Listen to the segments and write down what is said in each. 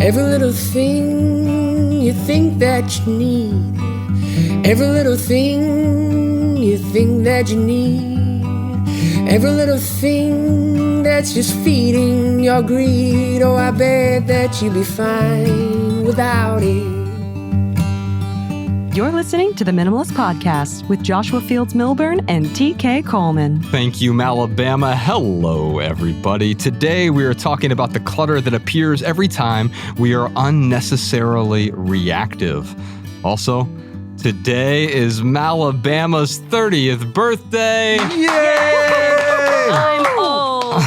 Every little thing you think that you need. Every little thing you think that you need. Every little thing that's just feeding your greed. Oh, I bet that you'd be fine without it. You're listening to the Minimalist Podcast with Joshua Fields Milburn and TK Coleman. Thank you, Alabama. Hello, everybody. Today we are talking about the clutter that appears every time we are unnecessarily reactive. Also, today is Alabama's 30th birthday. Yay! I'm old.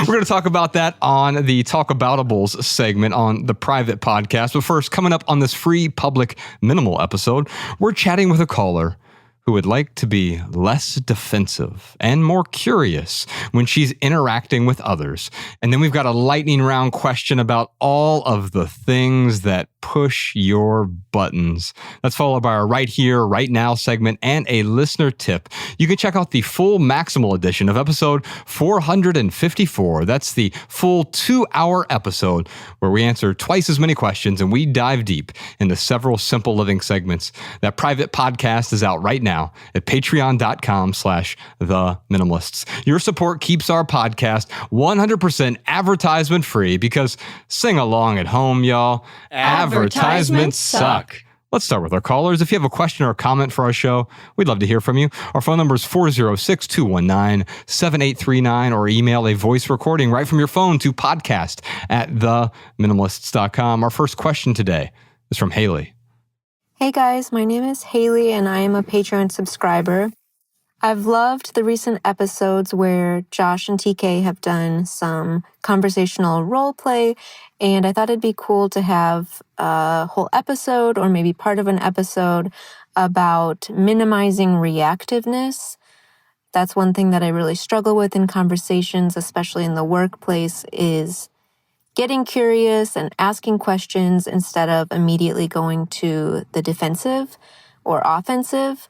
We're going to talk about that on the Talkaboutables segment on the private podcast. But first, coming up on this free public minimal episode, we're chatting with a caller who would like to be less defensive and more curious when she's interacting with others. And then we've got a lightning round question about all of the things that push your buttons. That's followed by our Right Here, Right Now segment and a listener tip. You can check out the full Maximal edition of episode 454. That's the full 2-hour episode where we answer twice as many questions and we dive deep into several simple living segments. That private podcast is out right now at patreon.com/theminimalists. Your support keeps our podcast 100% advertisement free because sing along at home, y'all. Advertisements suck. Let's start with our callers. If you have a question or a comment for our show, we'd love to hear from you. Our phone number is 406-219-7839 or email a voice recording right from your phone to podcast@theminimalists.com. Our first question today is from Haley. Hey guys, my name is Haley and I am a Patreon subscriber. I've loved the recent episodes where Josh and TK have done some conversational role play, and I thought it'd be cool to have a whole episode or maybe part of an episode about minimizing reactiveness. That's one thing that I really struggle with in conversations, especially in the workplace, is getting curious and asking questions instead of immediately going to the defensive or offensive.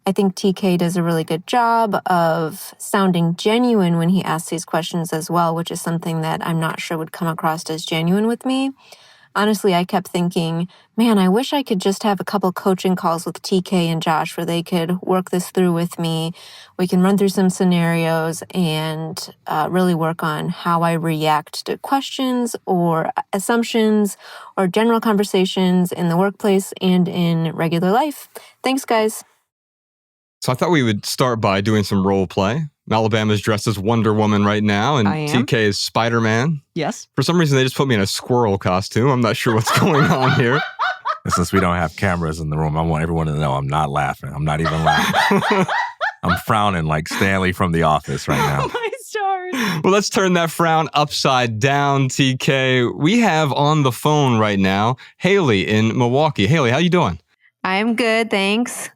I think TK does a really good job of sounding genuine when he asks these questions as well, which is something that I'm not sure would come across as genuine with me. Honestly, I kept thinking, man, I wish I could just have a couple coaching calls with TK and Josh where they could work this through with me. We can run through some scenarios and really work on how I react to questions or assumptions or general conversations in the workplace and in regular life. Thanks, guys. So I thought we would start by doing some role play. Alabama's dressed as Wonder Woman right now, and TK is Spider-Man. Yes. For some reason, they just put me in a squirrel costume. I'm not sure what's going on here. And since we don't have cameras in the room, I want everyone to know I'm not laughing. I'm not even laughing. I'm frowning like Stanley from The Office right now. My stars. Well, let's turn that frown upside down, TK. We have on the phone right now Haley in Milwaukee. Haley, how you doing? I'm good, thanks.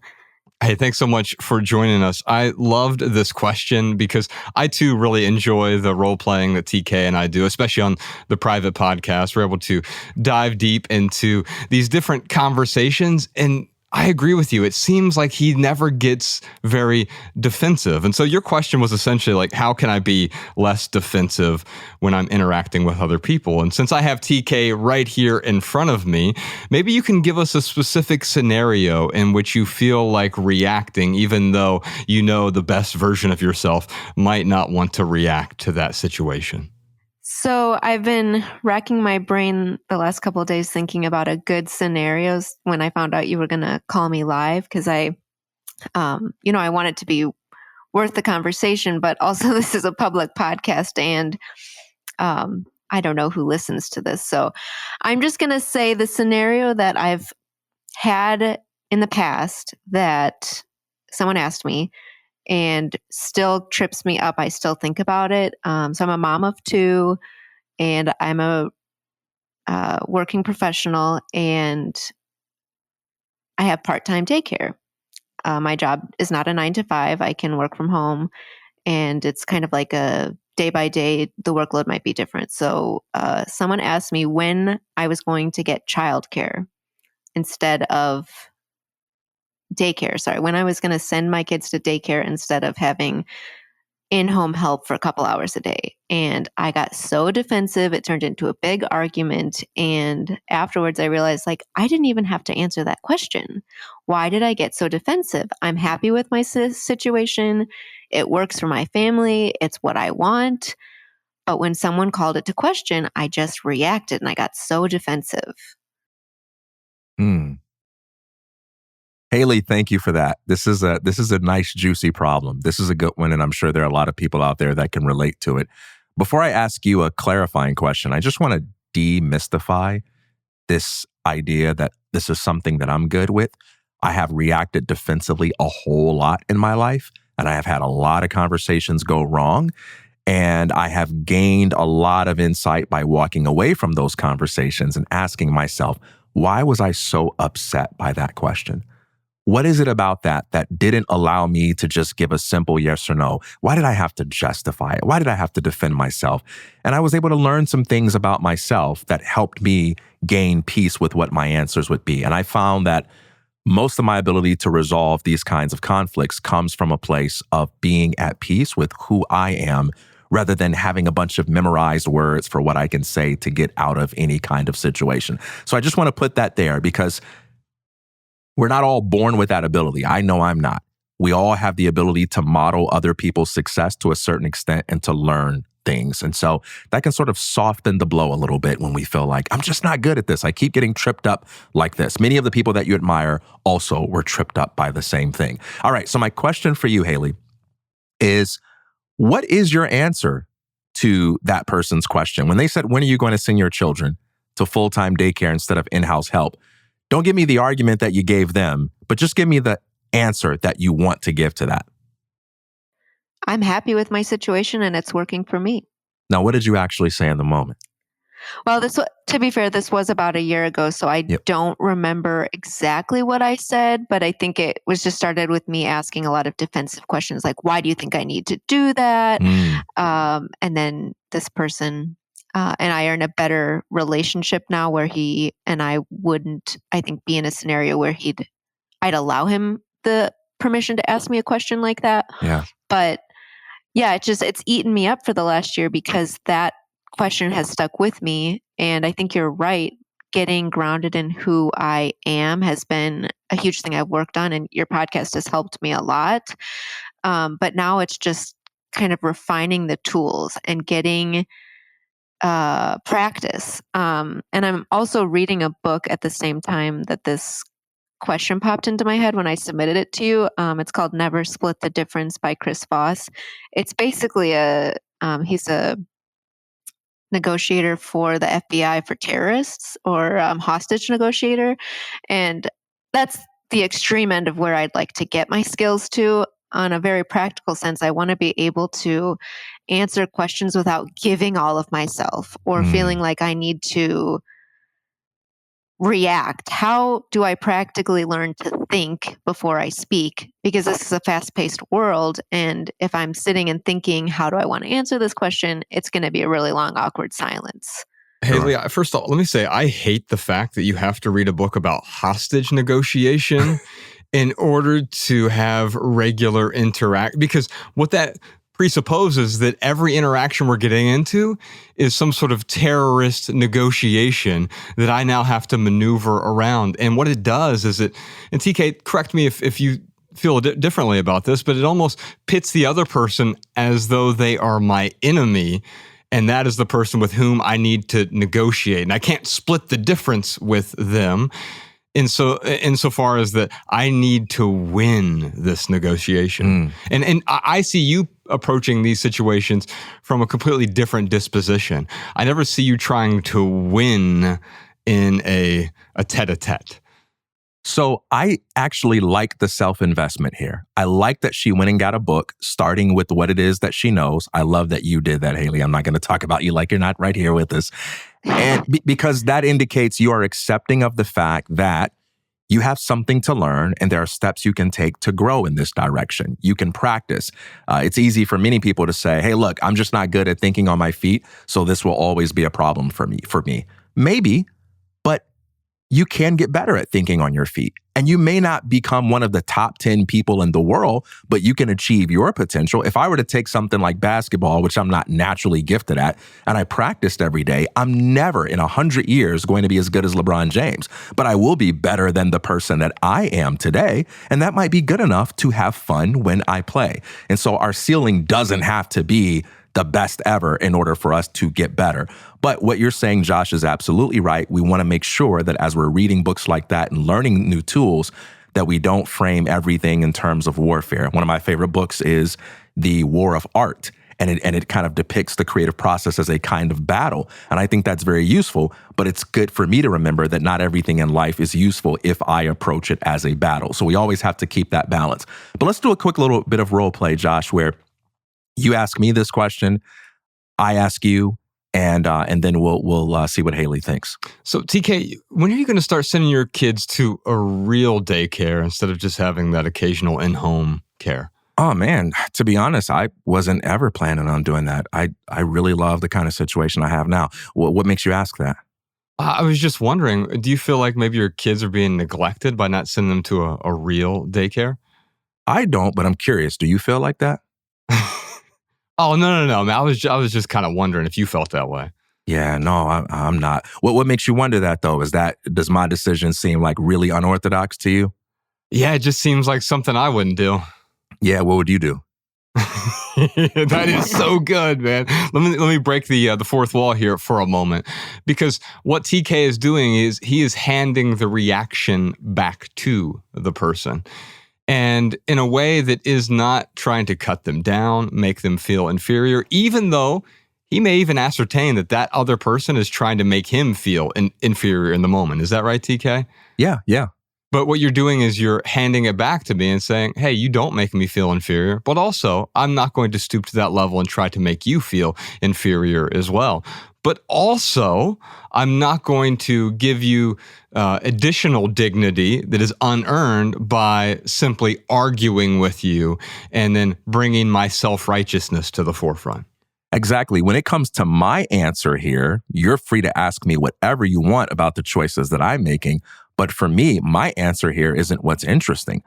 Hey, thanks so much for joining us. I loved this question because I too really enjoy the role playing that TK and I do, especially on the private podcast. We're able to dive deep into these different conversations, and I agree with you. It seems like he never gets very defensive. And so your question was essentially like, how can I be less defensive when I'm interacting with other people? And since I have TK right here in front of me, maybe you can give us a specific scenario in which you feel like reacting, even though you know the best version of yourself might not want to react to that situation. So I've been racking my brain the last couple of days thinking about a good scenarios when I found out you were going to call me live because I want it to be worth the conversation, but also this is a public podcast and I don't know who listens to this. So I'm just going to say the scenario that I've had in the past that someone asked me and still trips me up. I still think about it. So I'm a mom of 2 and I'm a working professional and I have part-time daycare. My job is not a 9 to 5. I can work from home and it's kind of like a day by day, the workload might be different. So someone asked me when I was going to get childcare instead of daycare. Sorry, when I was going to send my kids to daycare instead of having in-home help for a couple hours a day. And I got so defensive, it turned into a big argument. And afterwards, I realized, like, I didn't even have to answer that question. Why did I get so defensive? I'm happy with my situation. It works for my family. It's what I want. But when someone called it to question, I just reacted and I got so defensive. Haley, thank you for that. This is a nice, juicy problem. This is a good one, and I'm sure there are a lot of people out there that can relate to it. Before I ask you a clarifying question, I just want to demystify this idea that this is something that I'm good with. I have reacted defensively a whole lot in my life, and I have had a lot of conversations go wrong, and I have gained a lot of insight by walking away from those conversations and asking myself, why was I so upset by that question? What is it about that didn't allow me to just give a simple yes or no? Why did I have to justify it? Why did I have to defend myself? And I was able to learn some things about myself that helped me gain peace with what my answers would be. And I found that most of my ability to resolve these kinds of conflicts comes from a place of being at peace with who I am, rather than having a bunch of memorized words for what I can say to get out of any kind of situation. So I just want to put that there, because we're not all born with that ability. I know I'm not. We all have the ability to model other people's success to a certain extent and to learn things. And so that can sort of soften the blow a little bit when we feel like, I'm just not good at this. I keep getting tripped up like this. Many of the people that you admire also were tripped up by the same thing. All right. So my question for you, Haley, is what is your answer to that person's question? When they said, when are you going to send your children to full-time daycare instead of in-house help? Don't give me the argument that you gave them, but just give me the answer that you want to give to that. I'm happy with my situation and it's working for me. Now, what did you actually say in the moment? Well, to be fair, this was about a year ago, so I don't remember exactly what I said, but I think it was just started with me asking a lot of defensive questions, like, why do you think I need to do that? And then this person and I are in a better relationship now where he and I wouldn't, I think, be in a scenario where I'd allow him the permission to ask me a question like that. Yeah. But yeah, it's eaten me up for the last year because that question has stuck with me. And I think you're right. Getting grounded in who I am has been a huge thing I've worked on, and your podcast has helped me a lot. But now it's just kind of refining the tools and getting practice. And I'm also reading a book at the same time that this question popped into my head when I submitted it to you. It's called Never Split the Difference by Chris Voss. It's basically he's a negotiator for the FBI for terrorists, or hostage negotiator. And that's the extreme end of where I'd like to get my skills to. On a very practical sense, I want to be able to answer questions without giving all of myself or feeling like I need to react. How do I practically learn to think before I speak? Because this is a fast-paced world, and if I'm sitting and thinking, how do I want to answer this question, it's going to be a really long, awkward silence. Haley, first of all, let me say, I hate the fact that you have to read a book about hostage negotiation in order to have regular interact, because what that presupposes that every interaction we're getting into is some sort of terrorist negotiation that I now have to maneuver around. And what it does is and TK, correct me if you feel differently about this, but it almost pits the other person as though they are my enemy. And that is the person with whom I need to negotiate. And I can't split the difference with them insofar as that I need to win this negotiation. And I see you approaching these situations from a completely different disposition. I never see you trying to win in a tete-a-tete. So I actually like the self-investment here. I like that she went and got a book, starting with what it is that she knows. I love that you did that, Haley. I'm not going to talk about you like you're not right here with us. And because that indicates you are accepting of the fact that you have something to learn and there are steps you can take to grow in this direction. You can practice. It's easy for many people to say, hey, look, I'm just not good at thinking on my feet, so this will always be a problem for me. Maybe, but you can get better at thinking on your feet. And you may not become one of the top 10 people in the world, but you can achieve your potential. If I were to take something like basketball, which I'm not naturally gifted at, and I practiced every day, I'm never in 100 years going to be as good as LeBron James, but I will be better than the person that I am today. And that might be good enough to have fun when I play. And so our ceiling doesn't have to be the best ever in order for us to get better. But what you're saying, Josh, is absolutely right. We want to make sure that as we're reading books like that and learning new tools, that we don't frame everything in terms of warfare. One of my favorite books is The War of Art, and it kind of depicts the creative process as a kind of battle. And I think that's very useful, but it's good for me to remember that not everything in life is useful if I approach it as a battle. So we always have to keep that balance. But let's do a quick little bit of role play, Josh, where you ask me this question, I ask you, and then we'll see what Haley thinks. So TK, when are you going to start sending your kids to a real daycare instead of just having that occasional in-home care? Oh man, to be honest, I wasn't ever planning on doing that. I really love the kind of situation I have now. What makes you ask that? I was just wondering, do you feel like maybe your kids are being neglected by not sending them to a real daycare? I don't, but I'm curious. Do you feel like that? Oh, no. I mean, I was just kind of wondering if you felt that way. Yeah, no, I'm not. What makes you wonder that, though? Does my decision seem like really unorthodox to you? Yeah, it just seems like something I wouldn't do. Yeah, what would you do? That is so good, man. Let me break the fourth wall here for a moment, because what TK is doing is he is handing the reaction back to the person. And in a way that is not trying to cut them down, make them feel inferior, even though he may even ascertain that that other person is trying to make him feel inferior in the moment. Is that right, TK? Yeah. But what you're doing is you're handing it back to me and saying, hey, you don't make me feel inferior, but also I'm not going to stoop to that level and try to make you feel inferior as well. But also, I'm not going to give you additional dignity that is unearned by simply arguing with you and then bringing my self-righteousness to the forefront. Exactly. When it comes to my answer here, you're free to ask me whatever you want about the choices that I'm making. But for me, my answer here isn't what's interesting.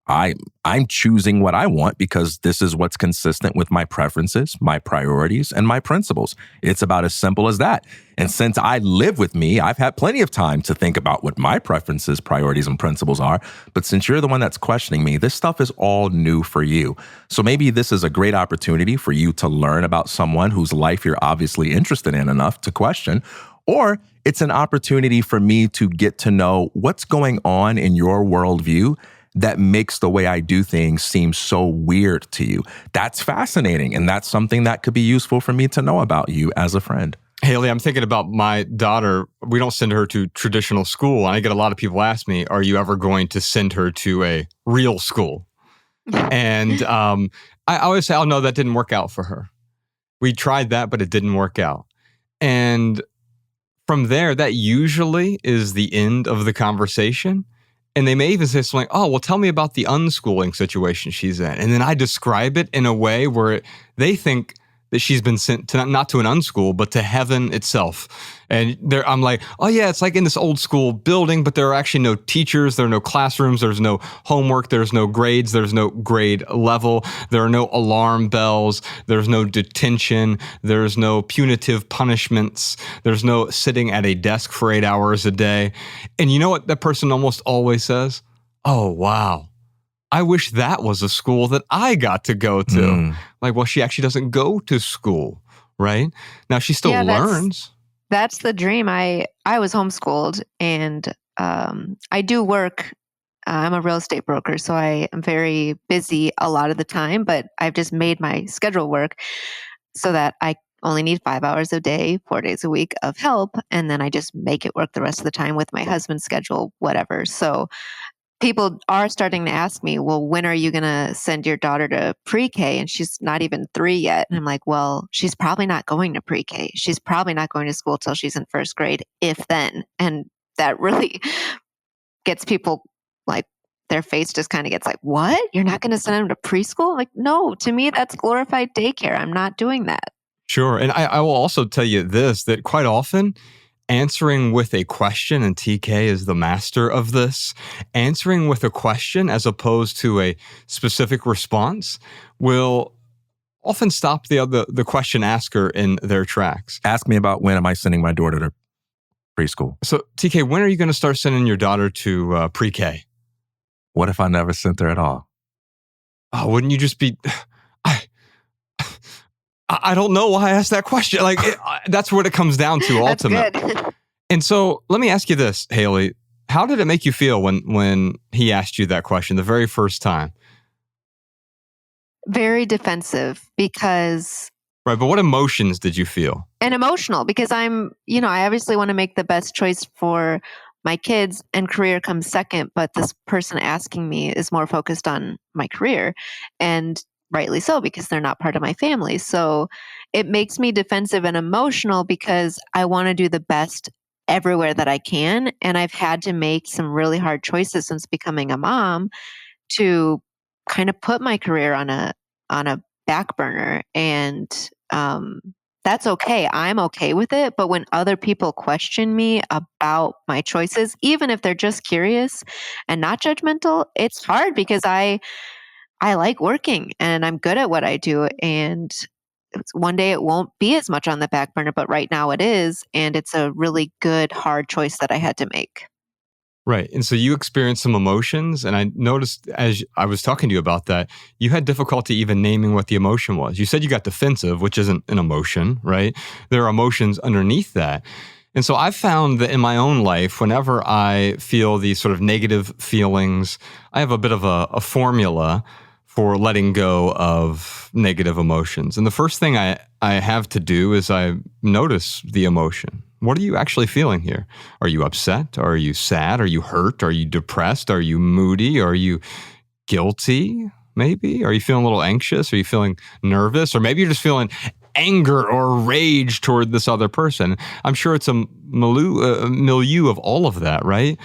I'm choosing what I want because this is what's consistent with my preferences, my priorities, and my principles. It's about as simple as that. And since I live with me, I've had plenty of time to think about what my preferences, priorities, and principles are. But since you're the one that's questioning me, this stuff is all new for you. So maybe this is a great opportunity for you to learn about someone whose life you're obviously interested in enough to question, or it's an opportunity for me to get to know what's going on in your worldview that makes the way I do things seem so weird to you. That's fascinating. And that's something that could be useful for me to know about you as a friend. Haley, I'm thinking about my daughter. We don't send her to traditional school. And I get a lot of people ask me, are you ever going to send her to a real school? And I always say, oh, no, that didn't work out for her. We tried that, but it didn't work out. And from there, that usually is the end of the conversation. And they may even say something like, oh, well, tell me about the unschooling situation she's in. And then I describe it in a way where they think that she's been sent to not to an unschool, but to heaven itself. And I'm like, oh yeah, it's like in this old school building, but there are actually no teachers, there are no classrooms, there's no homework, there's no grades, there's no grade level, there are no alarm bells, there's no detention, there's no punitive punishments, there's no sitting at a desk for 8 hours a day. And you know what that person almost always says? Oh, wow. I wish that was a school that I got to go to. Like, well, she actually doesn't go to school, right? Now, she still learns. That's the dream. I was homeschooled, and I do work. I'm a real estate broker, so I am very busy a lot of the time, but I've just made my schedule work so that I only need 5 hours a day, 4 days a week of help, and then I just make it work the rest of the time with my husband's schedule, whatever. So people are starting to ask me, well, when are you going to send your daughter to pre-K? And she's not even 3 yet. And I'm like, well, she's probably not going to pre-K. She's probably not going to school till she's in first grade, if then. And that really gets people like, their face just kind of gets like, what? You're not going to send them to preschool? Like, no, to me, that's glorified daycare. I'm not doing that. Sure. And I will also tell you this, that quite often, answering with a question, and TK is the master of this, answering with a question as opposed to a specific response will often stop the question asker in their tracks. Ask me about when am I sending my daughter to preschool. So, TK, when are you going to start sending your daughter to pre-K? What if I never sent her at all? Oh, wouldn't you just be... I don't know why I asked that question. Like, that's what it comes down to ultimately. That's good. And so let me ask you this, Haley. How did it make you feel when he asked you that question the very first time? Very defensive because... Right, but what emotions did you feel? And emotional because I obviously want to make the best choice for my kids and career comes second, but this person asking me is more focused on my career, and rightly so because they're not part of my family. So it makes me defensive and emotional because I want to do the best everywhere that I can. And I've had to make some really hard choices since becoming a mom to kind of put my career on a back burner. And that's okay. I'm okay with it. But when other people question me about my choices, even if they're just curious and not judgmental, it's hard because I like working and I'm good at what I do. And one day it won't be as much on the back burner, but right now it is. And it's a really good, hard choice that I had to make. Right. And so you experienced some emotions. And I noticed as I was talking to you about that, you had difficulty even naming what the emotion was. You said you got defensive, which isn't an emotion, right? There are emotions underneath that. And so I've found that in my own life, whenever I feel these sort of negative feelings, I have a bit of a formula for letting go of negative emotions. And the first thing I have to do is I notice the emotion. What are you actually feeling here? Are you upset? Are you sad? Are you hurt? Are you depressed? Are you moody? Are you guilty? Maybe? Are you feeling a little anxious? Are you feeling nervous? Or maybe you're just feeling anger or rage toward this other person. I'm sure it's a milieu of all of that, right?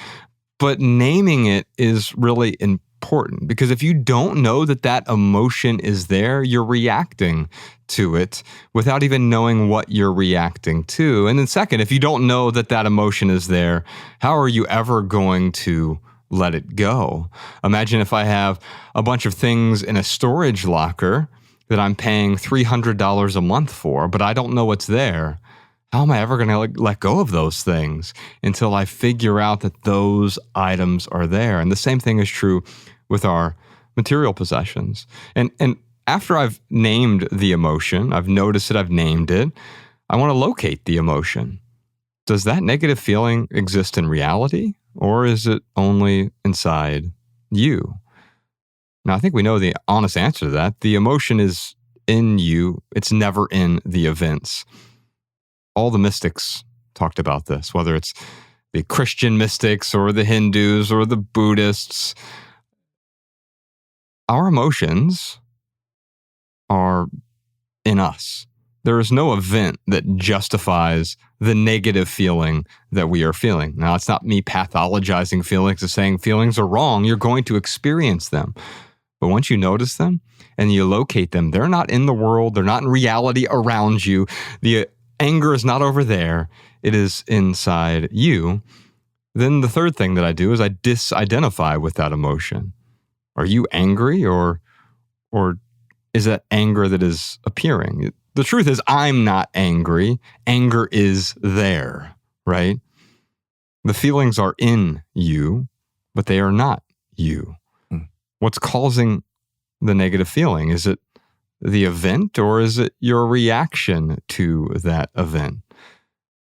But naming it is really important because if you don't know that emotion is there, you're reacting to it without even knowing what you're reacting to. And then second, if you don't know that emotion is there, how are you ever going to let it go? Imagine if I have a bunch of things in a storage locker that I'm paying $300 a month for, but I don't know what's there. How am I ever going to let go of those things until I figure out that those items are there? And the same thing is true with our material possessions. And after I've named the emotion, I've noticed that I've named it, I want to locate the emotion. Does that negative feeling exist in reality, or is it only inside you? Now, I think we know the honest answer to that. The emotion is in you. It's never in the events. All the mystics talked about this, whether it's the Christian mystics or the Hindus or the Buddhists. Our emotions are in us. There is no event that justifies the negative feeling that we are feeling. Now, it's not me pathologizing feelings and saying feelings are wrong. You're going to experience them. But once you notice them and you locate them, they're not in the world. They're not in reality around you. The anger is not over there. It is inside you. Then the third thing that I do is I disidentify with that emotion. Are you angry or is that anger that is appearing? The truth is I'm not angry. Anger is there, right? The feelings are in you, but they are not you. What's causing the negative feeling? Is it the event or is it your reaction to that event?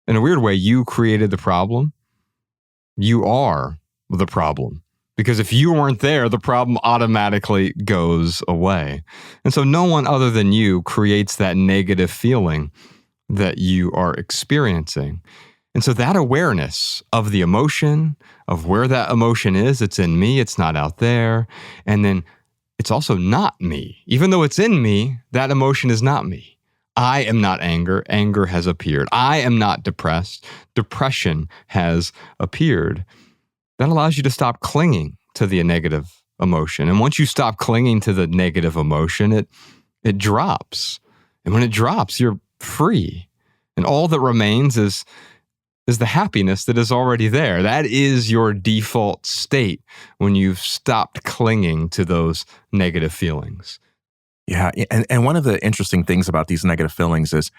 In a weird way, you created the problem. You are the problem. Because if you weren't there, the problem automatically goes away. And so no one other than you creates that negative feeling that you are experiencing. And so that awareness of the emotion, of where that emotion is, it's in me, it's not out there. And then it's also not me. Even though it's in me, that emotion is not me. I am not anger. Anger has appeared. I am not depressed. Depression has appeared. That allows you to stop clinging to the negative emotion. And once you stop clinging to the negative emotion, it drops. And when it drops, you're free. And all that remains is is the happiness that is already there. That is your default state when you've stopped clinging to those negative feelings. Yeah. And one of the interesting things about these negative feelings is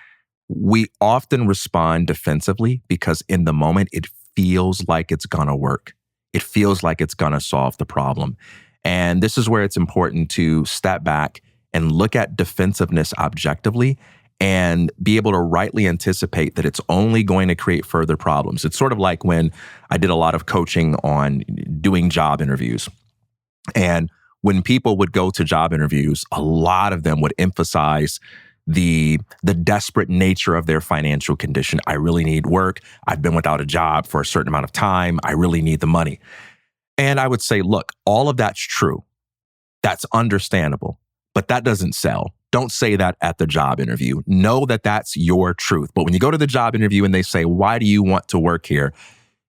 we often respond defensively because in the moment it feels like it's going to work. It feels like it's going to solve the problem. And this is where it's important to step back and look at defensiveness objectively and be able to rightly anticipate that it's only going to create further problems. It's sort of like when I did a lot of coaching on doing job interviews. And when people would go to job interviews, a lot of them would emphasize the desperate nature of their financial condition. I really need work. I've been without a job for a certain amount of time. I really need the money. And I would say, look, all of that's true. That's understandable, but that doesn't sell. Don't say that at the job interview. Know that that's your truth. But when you go to the job interview and they say, why do you want to work here?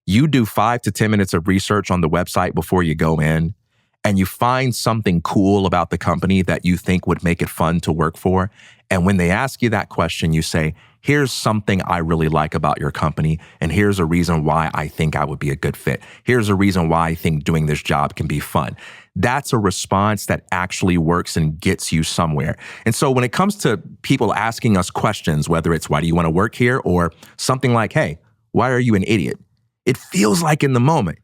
You do 5 to 10 minutes of research on the website before you go in, and you find something cool about the company that you think would make it fun to work for. And when they ask you that question, you say, here's something I really like about your company, and here's a reason why I think I would be a good fit. Here's a reason why I think doing this job can be fun. That's a response that actually works and gets you somewhere. And so when it comes to people asking us questions, whether it's why do you want to work here or something like, hey, why are you an idiot? It feels like in the moment,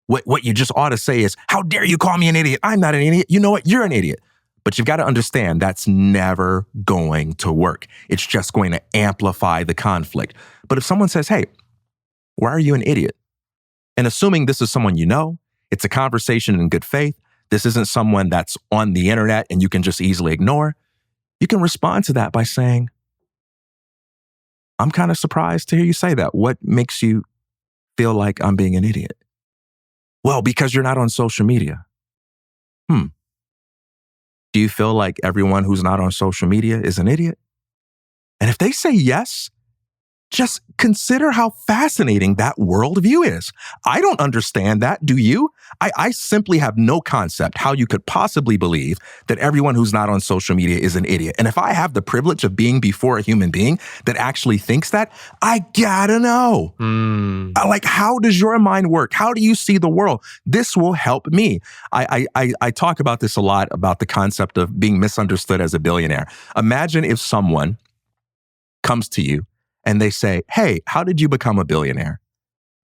what you just ought to say is, how dare you call me an idiot? I'm not an idiot. You know what? You're an idiot. But you've got to understand that's never going to work. It's just going to amplify the conflict. But if someone says, hey, why are you an idiot? And assuming this is someone you know, it's a conversation in good faith, this isn't someone that's on the internet and you can just easily ignore, you can respond to that by saying, I'm kind of surprised to hear you say that. What makes you feel like I'm being an idiot? Well, because you're not on social media. Do you feel like everyone who's not on social media is an idiot? And if they say yes, just consider how fascinating that worldview is. I don't understand that. Do you? I simply have no concept how you could possibly believe that everyone who's not on social media is an idiot. And if I have the privilege of being before a human being that actually thinks that, I gotta know. Like, how does your mind work? How do you see the world? This will help me. I talk about this a lot, about the concept of being misunderstood as a billionaire. Imagine if someone comes to you and they say, hey, how did you become a billionaire?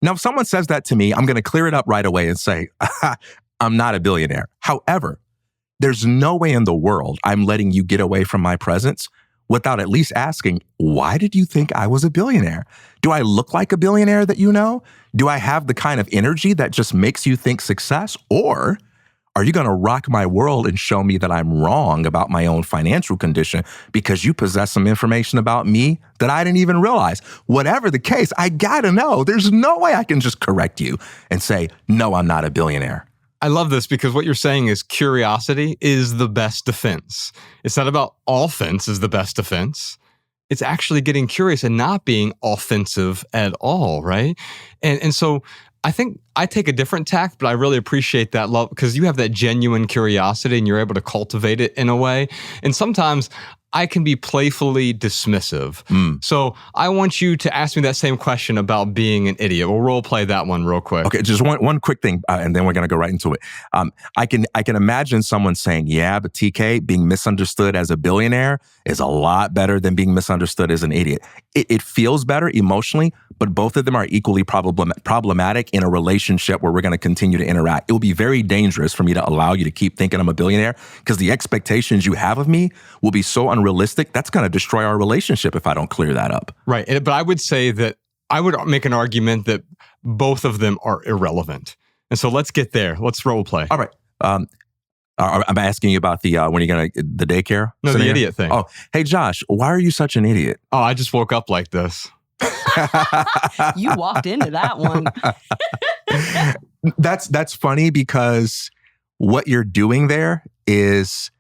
Now, if someone says that to me, I'm going to clear it up right away and say, I'm not a billionaire. However, there's no way in the world I'm letting you get away from my presence without at least asking, why did you think I was a billionaire? Do I look like a billionaire that you know? Do I have the kind of energy that just makes you think success? Or are you going to rock my world and show me that I'm wrong about my own financial condition because you possess some information about me that I didn't even realize? Whatever the case, I got to know. There's no way I can just correct you and say, no, I'm not a billionaire. I love this because what you're saying is curiosity is the best defense. It's not about offense is the best defense. It's actually getting curious and not being offensive at all, right? And so I think I take a different tack, but I really appreciate that love because you have that genuine curiosity and you're able to cultivate it in a way. And sometimes I can be playfully dismissive. So I want you to ask me that same question about being an idiot. We'll role play that one real quick. Okay, just one quick thing, and then we're going to go right into it. I can imagine someone saying, yeah, but TK, being misunderstood as a billionaire is a lot better than being misunderstood as an idiot. It feels better emotionally, but both of them are equally problematic in a relationship where we're going to continue to interact. It will be very dangerous for me to allow you to keep thinking I'm a billionaire because the expectations you have of me will be so unrealistic. That's going to destroy our relationship if I don't clear that up. Right. But I would say that I would make an argument that both of them are irrelevant. And so let's get there. Let's role play. All right. I'm asking you about the when you're going to the daycare. No, scenario? the idiot thing. Oh, hey, Josh, why are you such an idiot? Oh, I just woke up like this. You walked into that one. That's funny because what you're doing there is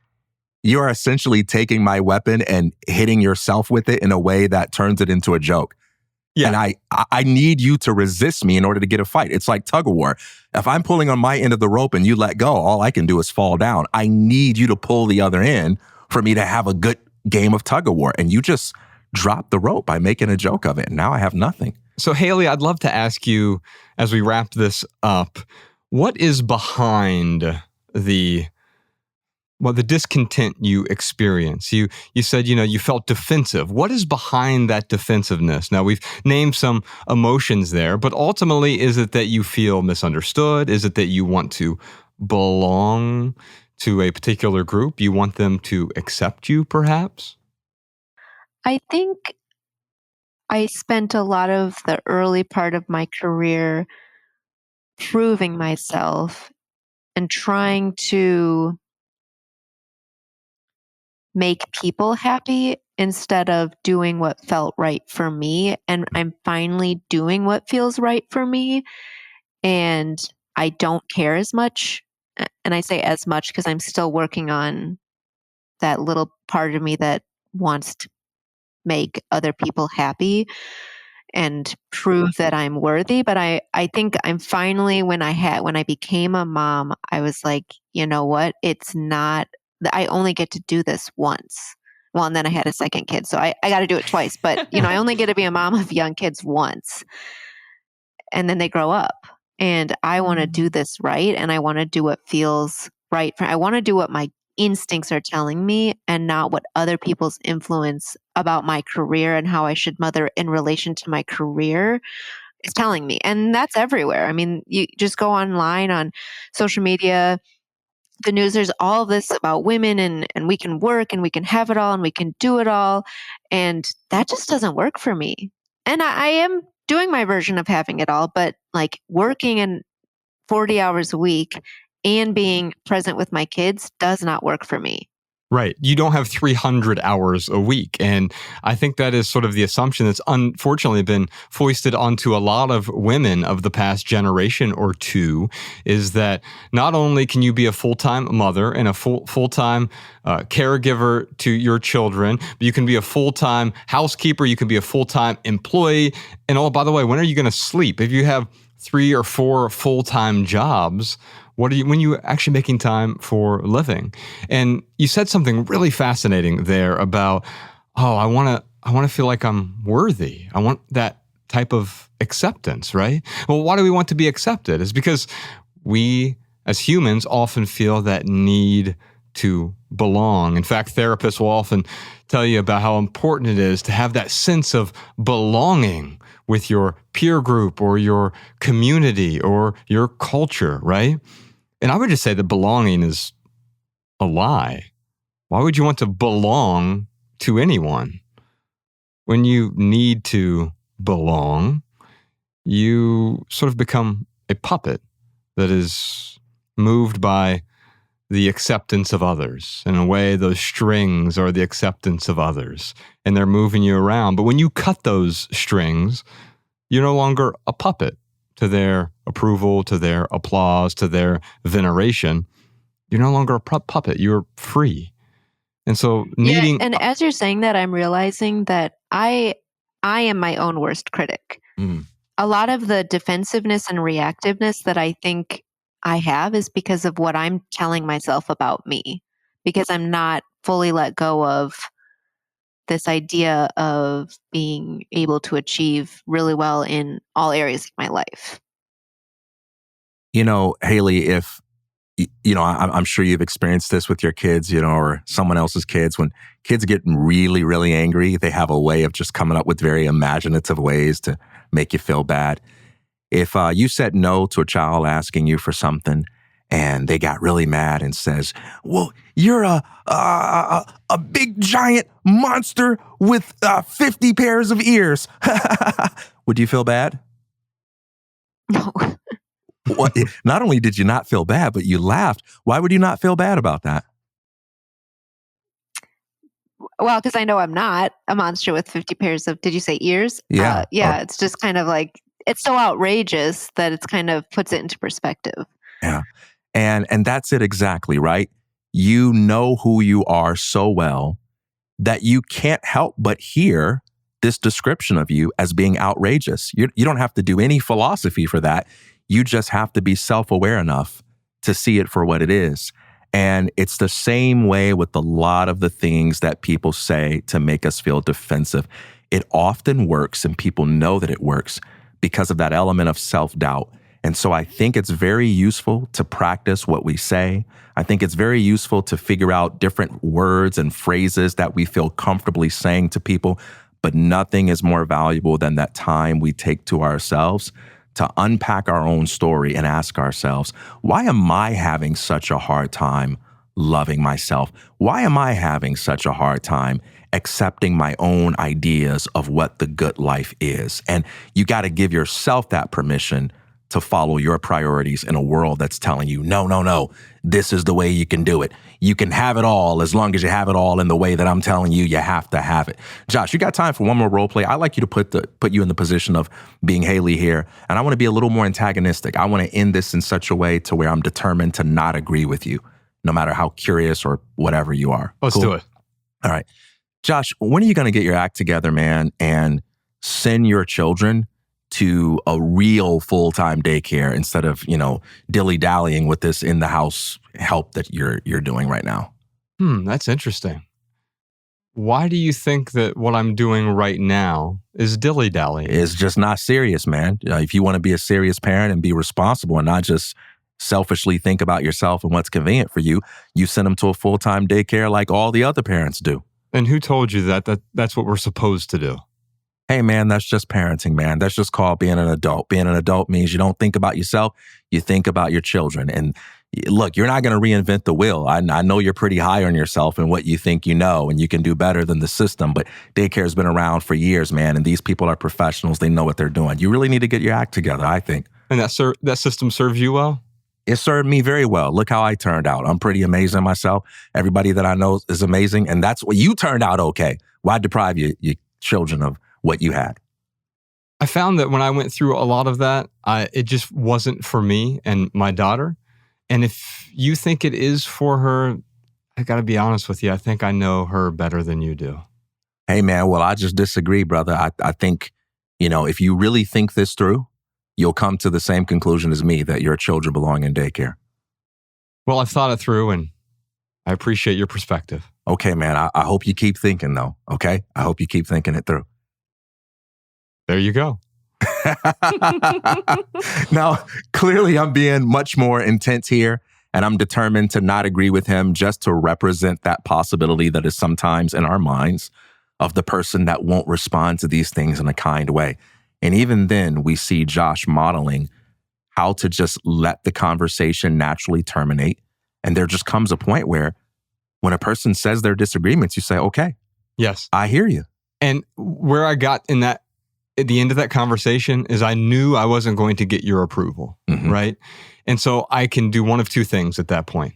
you're essentially taking my weapon and hitting yourself with it in a way that turns it into a joke. Yeah. And I need you to resist me in order to get a fight. It's like tug of war. If I'm pulling on my end of the rope and you let go, all I can do is fall down. I need you to pull the other end for me to have a good game of tug of war. And you just dropped the rope by making a joke of it. And now I have nothing. So, Haley, I'd love to ask you as we wrap this up, what is behind the discontent you experience? You said, you felt defensive. What is behind that defensiveness? Now, we've named some emotions there, but ultimately, is it that you feel misunderstood? Is it that you want to belong to a particular group? You want them to accept you, perhaps? I think I spent a lot of the early part of my career proving myself and trying to make people happy instead of doing what felt right for me. And I'm finally doing what feels right for me. And I don't care as much. And I say as much because I'm still working on that little part of me that wants to make other people happy and prove that I'm worthy. But I think I'm finally, when I became a mom, I was like, you know what? It's not, I only get to do this once. Well, and then I had a second kid, so I got to do it twice. But, I only get to be a mom of young kids once. And then they grow up. And I want to do this right. And I want to do what feels right. I want to do what my instincts are telling me and not what other people's influence about my career and how I should mother in relation to my career is telling me. And that's everywhere. I mean, you just go online on social media, the news, there's all of this about women and we can work and we can have it all and we can do it all. And that just doesn't work for me. And I am doing my version of having it all, but like working in 40 hours a week and being present with my kids does not work for me. Right. You don't have 300 hours a week. And I think that is sort of the assumption that's unfortunately been foisted onto a lot of women of the past generation or two, is that not only can you be a full-time mother and a full-time caregiver to your children, but you can be a full-time housekeeper, you can be a full-time employee. And oh, by the way, when are you going to sleep? If you have 3 or 4 full-time jobs, when you actually making time for living? And you said something really fascinating there about, I want to feel like I'm worthy. I want that type of acceptance, right? Well, why do we want to be accepted? It's because we as humans often feel that need to belong. In fact, therapists will often tell you about how important it is to have that sense of belonging with your peer group or your community or your culture, right? And I would just say that belonging is a lie. Why would you want to belong to anyone? When you need to belong, you sort of become a puppet that is moved by the acceptance of others. In a way, those strings are the acceptance of others, and they're moving you around. But when you cut those strings, you're no longer a puppet to their approval, to their applause, to their veneration. You're no longer a puppet. You're free. And so needing... Yeah, and as you're saying that, I'm realizing that I am my own worst critic. A lot of the defensiveness and reactiveness that I think I have is because of what I'm telling myself about me, because I'm not fully let go of this idea of being able to achieve really well in all areas of my life. Haley, if, I'm sure you've experienced this with your kids, or someone else's kids. When kids get really, really angry, they have a way of just coming up with very imaginative ways to make you feel bad. If you said no to a child asking you for something and they got really mad and says, well, you're a big giant monster with 50 pairs of ears. Would you feel bad? No. Well, not only did you not feel bad, but you laughed. Why would you not feel bad about that? Well, because I know I'm not a monster with 50 pairs of, did you say ears? Yeah. It's just kind of like, it's so outrageous that it's kind of puts it into perspective. Yeah. And that's it exactly, right? You know who you are so well that you can't help but hear this description of you as being outrageous. You don't have to do any philosophy for that. You just have to be self-aware enough to see it for what it is. And it's the same way with a lot of the things that people say to make us feel defensive. it often works and people know that it works because of that element of self-doubt. And so I think it's very useful to practice what we say. I think it's very useful to figure out different words and phrases that we feel comfortably saying to people. But nothing is more valuable than that time we take to ourselves to unpack our own story and ask ourselves, why am I having such a hard time loving myself? Why am I having such a hard time accepting my own ideas of what the good life is? And you got to give yourself that permission to follow your priorities in a world that's telling you, no, this is the way you can do it. You can have it all as long as you have it all in the way that I'm telling you have to have it. Josh, you got time for one more role play? I'd like you to put you in the position of being Haley here. And I want to be a little more antagonistic. I want to end this in such a way to where I'm determined to not agree with you, no matter how curious or whatever you are. Let's do it. All right. Josh, when are you going to get your act together, man, and send your children to a real full-time daycare instead of, dilly-dallying with this in-the-house help that you're doing right now? That's interesting. Why do you think that what I'm doing right now is dilly-dallying? It's just not serious, man. If you want to be a serious parent and be responsible and not just selfishly think about yourself and what's convenient for you, you send them to a full-time daycare like all the other parents do. And who told you that's what we're supposed to do? Hey, man, that's just parenting, man. That's just called being an adult. Being an adult means you don't think about yourself, you think about your children. And look, you're not going to reinvent the wheel. I know you're pretty high on yourself and what you think you know, and you can do better than the system. But daycare's been around for years, man, and these people are professionals. They know what they're doing. You really need to get your act together, I think. And that system serves you well? It served me very well. Look how I turned out. I'm pretty amazing myself. Everybody that I know is amazing. And that's what you turned out okay. Why deprive your children of what you had? I found that when I went through a lot of that, it just wasn't for me and my daughter. And if you think it is for her, I got to be honest with you. I think I know her better than you do. Hey, man, well, I just disagree, brother. I think, if you really think this through, you'll come to the same conclusion as me that your children belong in daycare. Well, I've thought it through and I appreciate your perspective. Okay, man. I hope you keep thinking, though. Okay? I hope you keep thinking it through. There you go. Now, clearly I'm being much more intense here, and I'm determined to not agree with him just to represent that possibility that is sometimes in our minds of the person that won't respond to these things in a kind way. And even then, we see Josh modeling how to just let the conversation naturally terminate. And there just comes a point where when a person says their disagreements, you say, okay, yes, I hear you. And where I got in that, at the end of that conversation is I knew I wasn't going to get your approval, right? And so I can do one of two things at that point.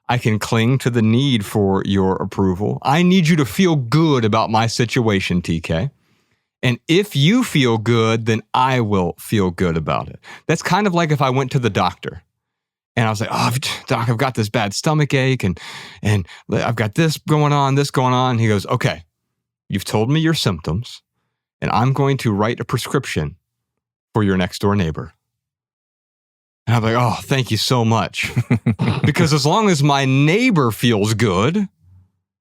I can cling to the need for your approval. I need you to feel good about my situation, TK. And if you feel good, then I will feel good about it. That's kind of like if I went to the doctor and I was like, oh, doc, I've got this bad stomach ache and I've got this going on. He goes, okay, you've told me your symptoms and I'm going to write a prescription for your next door neighbor. And I'm like, oh, thank you so much. Because as long as my neighbor feels good,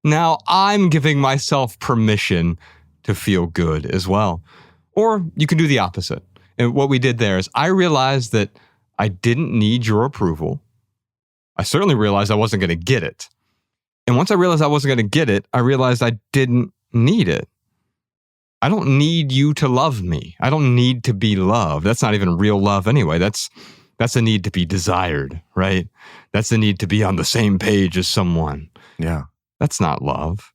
now I'm giving myself permission to feel good as well. Or you can do the opposite. And what we did there is I realized that I didn't need your approval. I certainly realized I wasn't going to get it. And once I realized I wasn't going to get it, I realized I didn't need it. I don't need you to love me. I don't need to be loved. That's not even real love anyway. That's a need to be desired, right? That's a need to be on the same page as someone. Yeah. That's not love.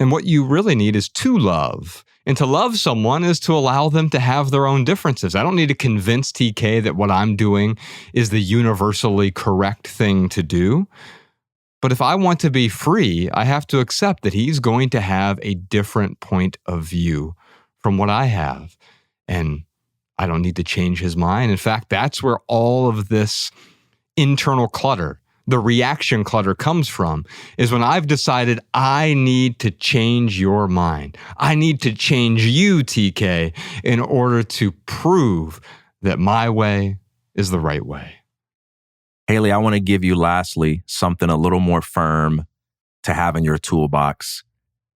And what you really need is to love. And to love someone is to allow them to have their own differences. I don't need to convince TK that what I'm doing is the universally correct thing to do. But if I want to be free, I have to accept that he's going to have a different point of view from what I have. And I don't need to change his mind. In fact, that's where all of this internal clutter, the reaction clutter comes from, is when I've decided I need to change your mind. I need to change you, TK, in order to prove that my way is the right way. Haley, I want to give you lastly something a little more firm to have in your toolbox.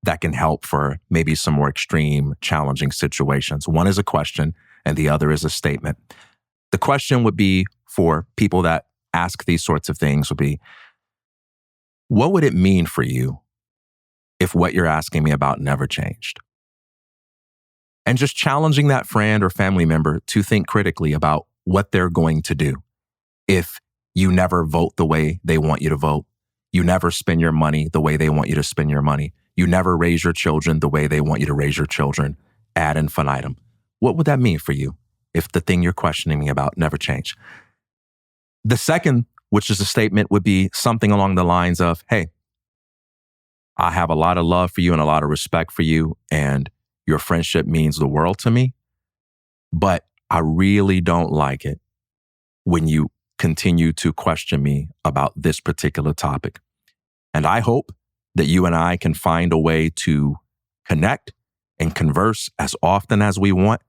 that can help for maybe some more extreme, challenging situations. One is a question and the other is a statement. The question would be for people that ask these sorts of things would be, what would it mean for you if what you're asking me about never changed? And just challenging that friend or family member to think critically about what they're going to do if you never vote the way they want you to vote, you never spend your money the way they want you to spend your money, you never raise your children the way they want you to raise your children, ad infinitum. What would that mean for you if the thing you're questioning me about never changed? The second, which is a statement, would be something along the lines of, hey, I have a lot of love for you and a lot of respect for you, and your friendship means the world to me, but I really don't like it when you continue to question me about this particular topic. And I hope that you and I can find a way to connect and converse as often as we want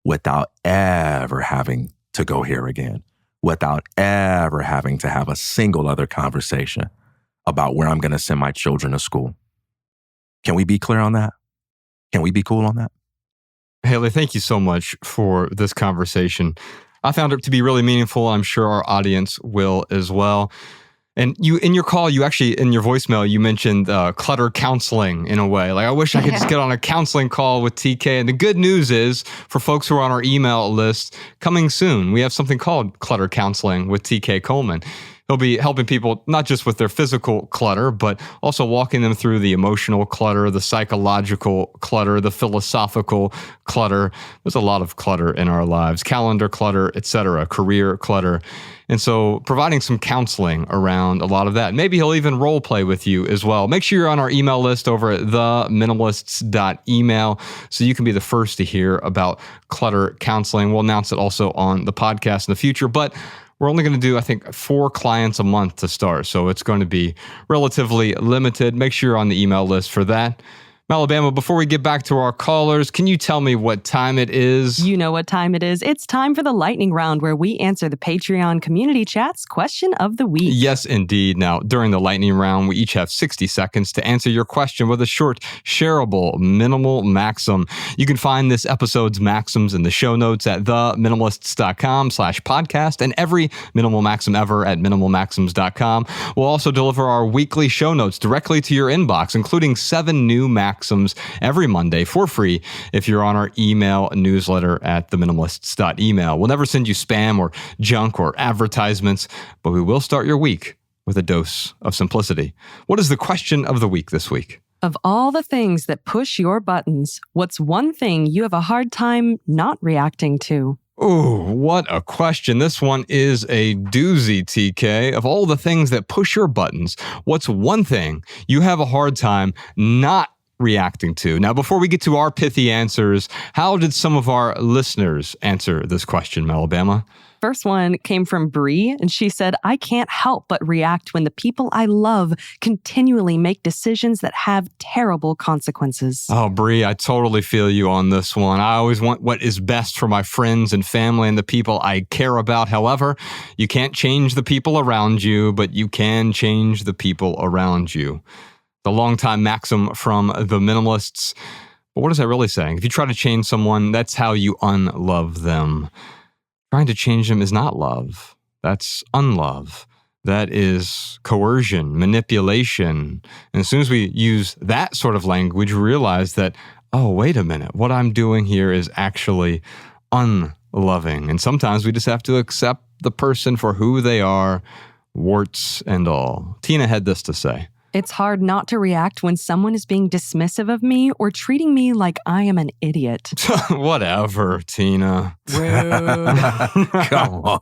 without ever having to go here again, without ever having to have a single other conversation about where I'm going to send my children to school. Can we be clear on that? Can we be cool on that? Haley, thank you so much for this conversation. I found it to be really meaningful. I'm sure our audience will as well. And you, in your call, you actually, in your voicemail, you mentioned clutter counseling in a way. Like, I wish I could just get on a counseling call with TK. And the good news is, for folks who are on our email list, coming soon, we have something called Clutter Counseling with TK Coleman. He'll be helping people not just with their physical clutter, but also walking them through the emotional clutter, the psychological clutter, the philosophical clutter. There's a lot of clutter in our lives, calendar clutter, etc., career clutter. And so providing some counseling around a lot of that. Maybe he'll even role play with you as well. Make sure you're on our email list over at theminimalists.email so you can be the first to hear about clutter counseling. We'll announce it also on the podcast in the future, but we're only going to do, I think, 4 clients a month to start. So it's going to be relatively limited. Make sure you're on the email list for that. Alabama, before we get back to our callers, can you tell me what time it is? You know what time it is. It's time for the lightning round where we answer the Patreon community chat's question of the week. Yes, indeed. Now, during the lightning round, we each have 60 seconds to answer your question with a short, shareable, minimal maxim. You can find this episode's maxims in the show notes at theminimalists.com/podcast and every minimal maxim ever at minimalmaxims.com. We'll also deliver our weekly show notes directly to your inbox, including 7 new maxims every Monday for free if you're on our email newsletter at theminimalists.email. We'll never send you spam or junk or advertisements, but we will start your week with a dose of simplicity. What is the question of the week this week? Of all the things that push your buttons, what's one thing you have a hard time not reacting to? Ooh, what a question. This one is a doozy, TK. Of all the things that push your buttons, what's one thing you have a hard time not reacting to? Now, before we get to our pithy answers, how did some of our listeners answer this question, Alabama? First one came from Bree, and she said, I can't help but react when the people I love continually make decisions that have terrible consequences. Oh, Bree, I totally feel you on this one. I always want what is best for my friends and family and the people I care about. However, you can't change the people around you, but you can change the people around you. The longtime maxim from the Minimalists. But what is that really saying? If you try to change someone, that's how you unlove them. Trying to change them is not love. That's unlove. That is coercion, manipulation. And as soon as we use that sort of language, we realize that, oh, wait a minute, what I'm doing here is actually unloving. And sometimes we just have to accept the person for who they are, warts and all. Tina had this to say. It's hard not to react when someone is being dismissive of me or treating me like I am an idiot. Whatever, Tina. Come on.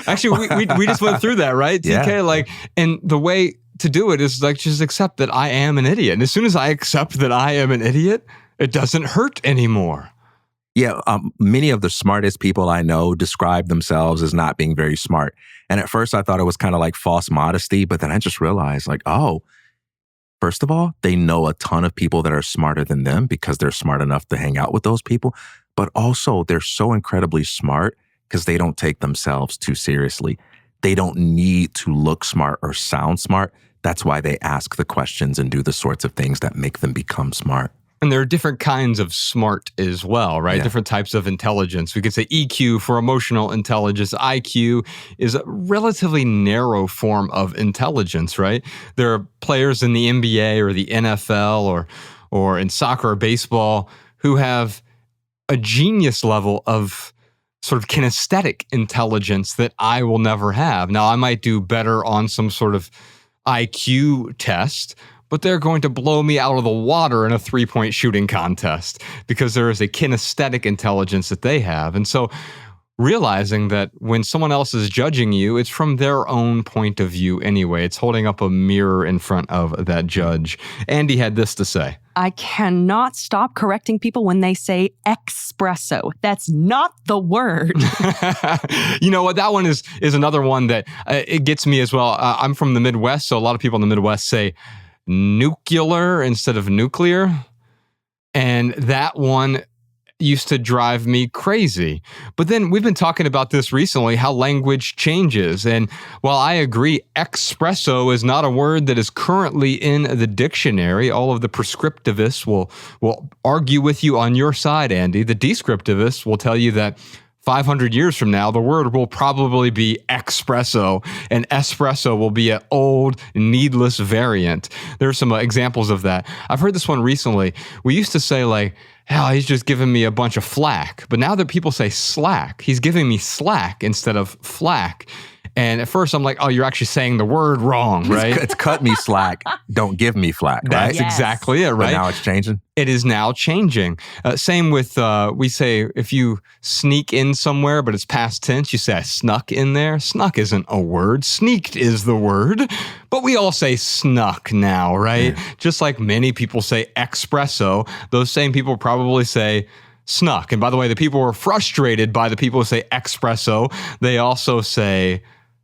Actually, we just went through that, right, TK? Yeah. Like, and the way to do it is like just accept that I am an idiot. And as soon as I accept that I am an idiot, it doesn't hurt anymore. Yeah, many of the smartest people I know describe themselves as not being very smart. And at first I thought it was kind of like false modesty, but then I just realized like, oh, first of all, they know a ton of people that are smarter than them because they're smart enough to hang out with those people. But also they're so incredibly smart because they don't take themselves too seriously. They don't need to look smart or sound smart That's why they ask the questions and do the sorts of things that make them become smart. And there are different kinds of smart as well, right? Yeah. Different types of intelligence. We could say EQ for emotional intelligence. IQ is a relatively narrow form of intelligence, right? There are players in the NBA or the NFL or in soccer or baseball who have a genius level of sort of kinesthetic intelligence that I will never have. Now, I might do better on some sort of IQ test, but they're going to blow me out of the water in a three-point shooting contest because there is a kinesthetic intelligence that they have. And so realizing that when someone else is judging you, it's from their own point of view anyway. It's holding up a mirror in front of that judge. Andy had this to say. I cannot stop correcting people when they say espresso. That's not the word. You know what? That one is another one that it gets me as well. I'm from the Midwest, so a lot of people in the Midwest say nuclear instead of nuclear. And that one used to drive me crazy. But then we've been talking about this recently, how language changes. And while I agree, espresso is not a word that is currently in the dictionary, all of the prescriptivists will argue with you on your side, Andy. The descriptivists will tell you that 500 years from now, the word will probably be espresso, and espresso will be an old, needless variant. There are some examples of that. I've heard this one recently. We used to say like, hell, he's just giving me a bunch of flack. But now that people say slack, he's giving me slack instead of flack. And at first I'm like, oh, you're actually saying the word wrong, right? It's cut me slack, don't give me flack, right? That's exactly it, right? But now it's changing? It is now changing. Same with, we say, if you sneak in somewhere, but it's past tense, you say, I snuck in there. Snuck isn't a word. Sneaked is the word. But we all say snuck now, right? Yeah. Just like many people say espresso, those same people probably say snuck. And by the way, the people who are frustrated by the people who say espresso, they also say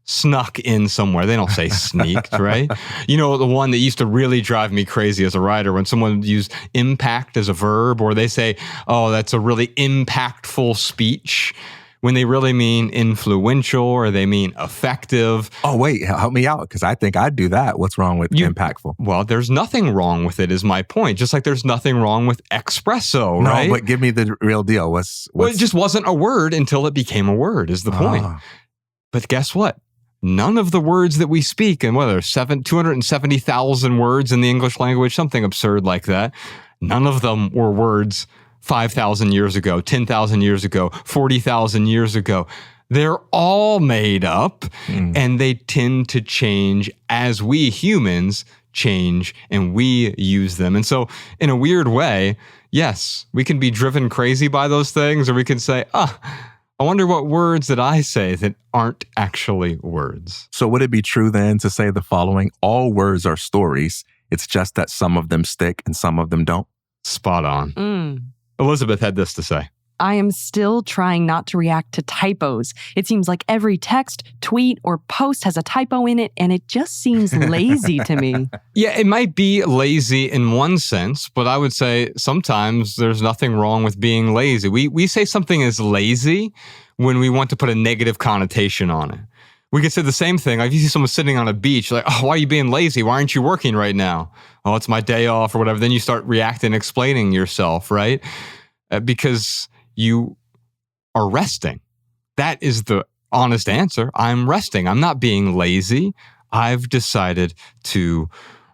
snuck in somewhere. They don't say sneaked, right? You know, the one that used to really drive me crazy as a writer, when someone used impact as a verb, or they say, oh, that's a really impactful speech, when they really mean influential or they mean effective. Oh, wait, help me out, because I think I'd do that. What's wrong with impactful? Well, there's nothing wrong with it, is my point. Just like there's nothing wrong with espresso, right? No, but give me the real deal. Well, it just wasn't a word until it became a word, is the point. But guess what? None of the words that we speak, and whether 270,000 words in the English language, something absurd like that, none of them were words 5,000 years ago, 10,000 years ago, 40,000 years ago. They're all made up, and they tend to change as we humans change and we use them. And so in a weird way, yes, we can be driven crazy by those things, or we can say, I wonder what words that I say that aren't actually words. So would it be true then to say the following? All words are stories. It's just that some of them stick and some of them don't. Spot on. Elizabeth had this to say. I am still trying not to react to typos. It seems like every text, tweet, or post has a typo in it, and it just seems lazy to me. Yeah, it might be lazy in one sense, but I would say sometimes there's nothing wrong with being lazy. We say something is lazy when we want to put a negative connotation on it. We could say the same thing. Like if you see someone sitting on a beach, like, oh, why are you being lazy? Why aren't you working right now? Oh, it's my day off or whatever. Then you start reacting, explaining yourself, right? Because you are resting. That is the honest answer. I'm resting. I'm not being lazy. I've decided to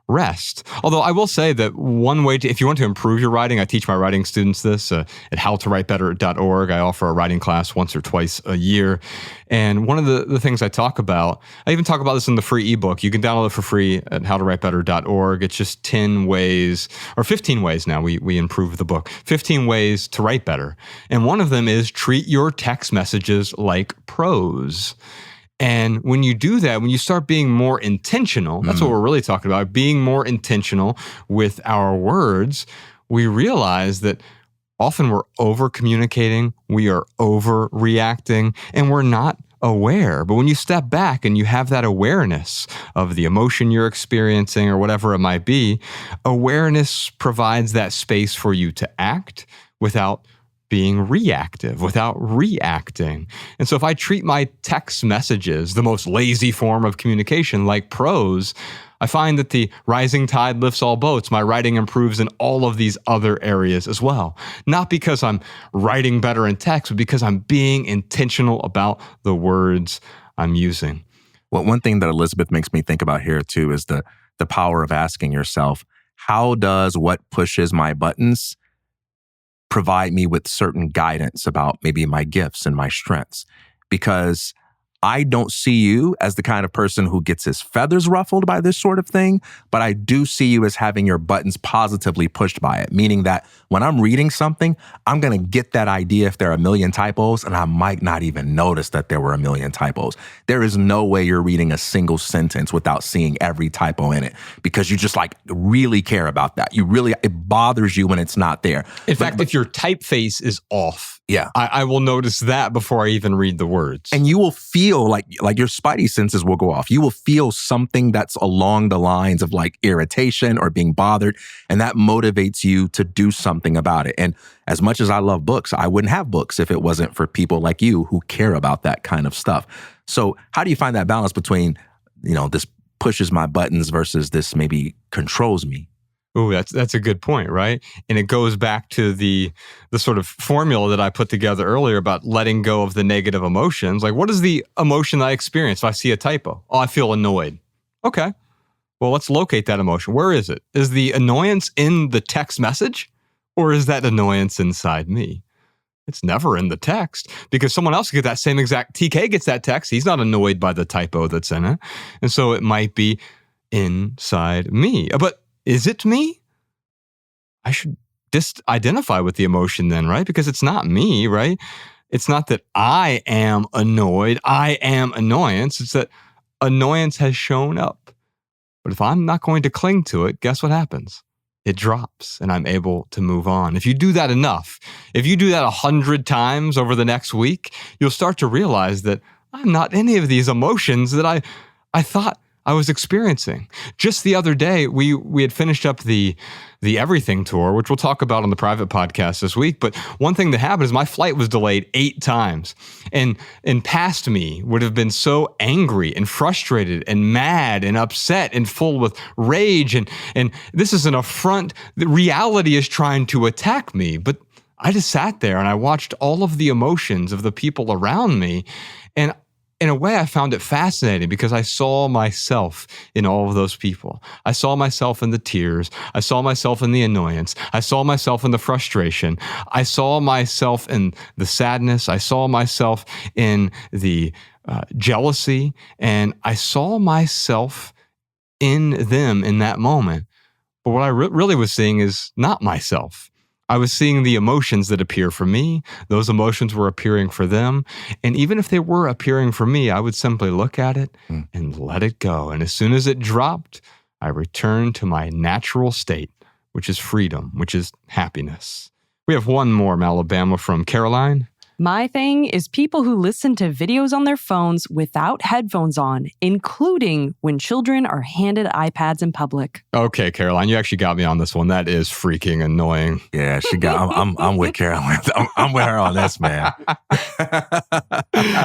rest. Although I will say that one way to, if you want to improve your writing, I teach my writing students this at howtowritebetter.org. I offer a writing class once or twice a year. And one of the things I talk about, I even talk about this in the free ebook. You can download it for free at howtowritebetter.org. It's just 10 ways, or 15 ways now, we improve the book. 15 ways to write better. And one of them is treat your text messages like prose. And when you do that, when you start being more intentional, that's what we're really talking about, being more intentional with our words, we realize that often we're over-communicating, we are overreacting, and we're not aware. But when you step back and you have that awareness of the emotion you're experiencing or whatever it might be, awareness provides that space for you to act without being reactive, without reacting. And so if I treat my text messages, the most lazy form of communication, like prose, I find that the rising tide lifts all boats. My writing improves in all of these other areas as well. Not because I'm writing better in text, but because I'm being intentional about the words I'm using. Well, one thing that Elizabeth makes me think about here too is the power of asking yourself, how does what pushes my buttons provide me with certain guidance about maybe my gifts and my strengths? Because I don't see you as the kind of person who gets his feathers ruffled by this sort of thing, but I do see you as having your buttons positively pushed by it, meaning that when I'm reading something, I'm going to get that idea if there are a million typos, and I might not even notice that there were a million typos. There is no way you're reading a single sentence without seeing every typo in it, because you just like really care about that. It bothers you when it's not there. In fact, if your typeface is off, yeah, I will notice that before I even read the words. And you will feel like your spidey senses will go off. You will feel something that's along the lines of like irritation or being bothered, and that motivates you to do something about it. And as much as I love books, I wouldn't have books if it wasn't for people like you who care about that kind of stuff. So how do you find that balance between, this pushes my buttons versus this maybe controls me? Oh, that's a good point, right? And it goes back to the sort of formula that I put together earlier about letting go of the negative emotions. Like, what is the emotion I experience if I see a typo? Oh, I feel annoyed. Okay. Well, let's locate that emotion. Where is it? Is the annoyance in the text message, or is that annoyance inside me? It's never in the text, because someone else could get that same exact, TK gets that text. He's not annoyed by the typo that's in it. And so it might be inside me. But is it me? I should identify with the emotion then, right? Because it's not me, right? It's not that I am annoyed. I am annoyance. It's that annoyance has shown up. But if I'm not going to cling to it, guess what happens? It drops and I'm able to move on. If you do that enough, if you do that 100 times over the next week, you'll start to realize that I'm not any of these emotions that I thought I was experiencing. Just the other day, we had finished up the Everything Tour, which we'll talk about on the private podcast this week. But one thing that happened is my flight was delayed 8 times. And past me would have been so angry and frustrated and mad and upset and full with rage. And this is an affront. The reality is trying to attack me. But I just sat there and I watched all of the emotions of the people around me. And in a way, I found it fascinating because I saw myself in all of those people. I saw myself in the tears. I saw myself in the annoyance. I saw myself in the frustration. I saw myself in the sadness. I saw myself in the jealousy. And I saw myself in them in that moment. But what I really was seeing is not myself. I was seeing the emotions that appear for me. Those emotions were appearing for them. And even if they were appearing for me, I would simply look at it and let it go. And as soon as it dropped, I returned to my natural state, which is freedom, which is happiness. We have one more, Alabama, from Caroline. My thing is people who listen to videos on their phones without headphones on, including when children are handed iPads in public. Okay, Caroline, you actually got me on this one. That is freaking annoying. Yeah, I'm with Caroline. I'm with her on this, man.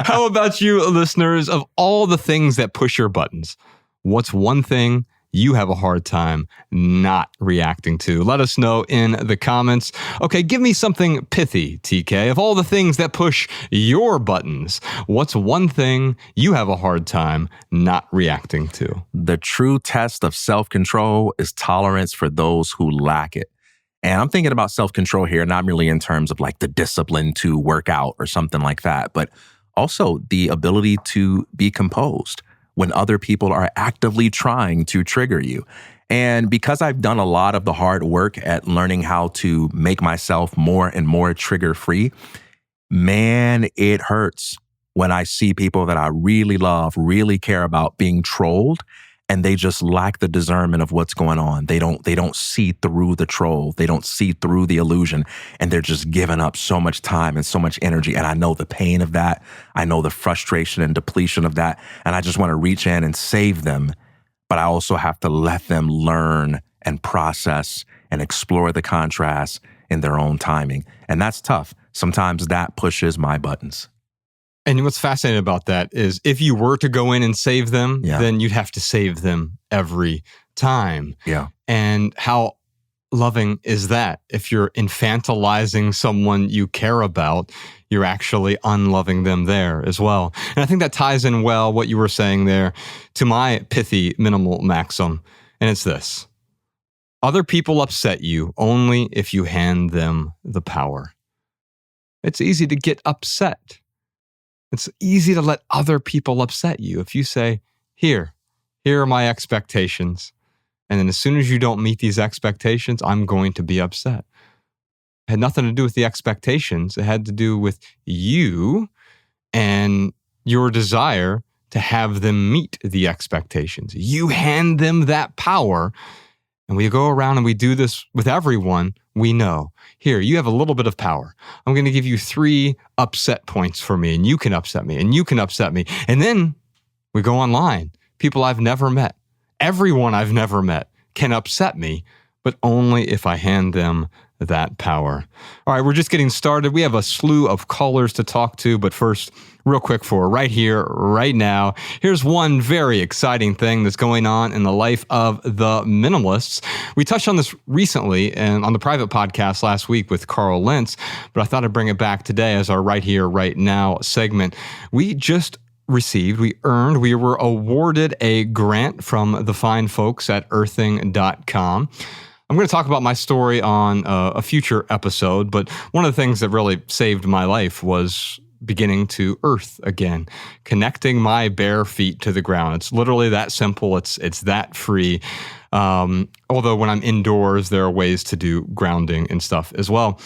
How about you, listeners? Of all the things that push your buttons, what's one thing you have a hard time not reacting to? Let us know in the comments. Okay, give me something pithy, TK. Of all the things that push your buttons, what's one thing you have a hard time not reacting to? The true test of self-control is tolerance for those who lack it. And I'm thinking about self-control here, not merely in terms of like the discipline to work out or something like that, but also the ability to be composed when other people are actively trying to trigger you. And because I've done a lot of the hard work at learning how to make myself more and more trigger-free, man, it hurts when I see people that I really love, really care about being trolled, and they just lack the discernment of what's going on. They don't see through the troll. They don't see through the illusion, and they're just giving up so much time and so much energy. And I know the pain of that. I know the frustration and depletion of that. And I just want to reach in and save them. But I also have to let them learn and process and explore the contrast in their own timing. And that's tough. Sometimes that pushes my buttons. And what's fascinating about that is if you were to go in and save them, then you'd have to save them every time. Yeah. And how loving is that? If you're infantilizing someone you care about, you're actually unloving them there as well. And I think that ties in well what you were saying there to my pithy minimal maxim. And it's this: other people upset you only if you hand them the power. It's easy to get upset. It's easy to let other people upset you. If you say, here are my expectations. And then as soon as you don't meet these expectations, I'm going to be upset. It had nothing to do with the expectations. It had to do with you and your desire to have them meet the expectations. You hand them that power. And we go around and we do this with everyone we know. Here, you have a little bit of power. I'm going to give you 3 upset points for me, and you can upset me, and you can upset me. And then we go online. People I've never met, everyone I've never met can upset me, but only if I hand them that power. All right, we're just getting started. We have a slew of callers to talk to, but first, real quick for right here, right now, here's one very exciting thing that's going on in the life of the Minimalists. We touched on this recently and on the private podcast last week with Carl Lentz, but I thought I'd bring it back today as our right here, right now segment. We were awarded a grant from the fine folks at earthing.com. I'm going to talk about my story on a future episode, but one of the things that really saved my life was beginning to earth again, connecting my bare feet to the ground. It's literally that simple. It's that free. Although when I'm indoors, there are ways to do grounding and stuff as well.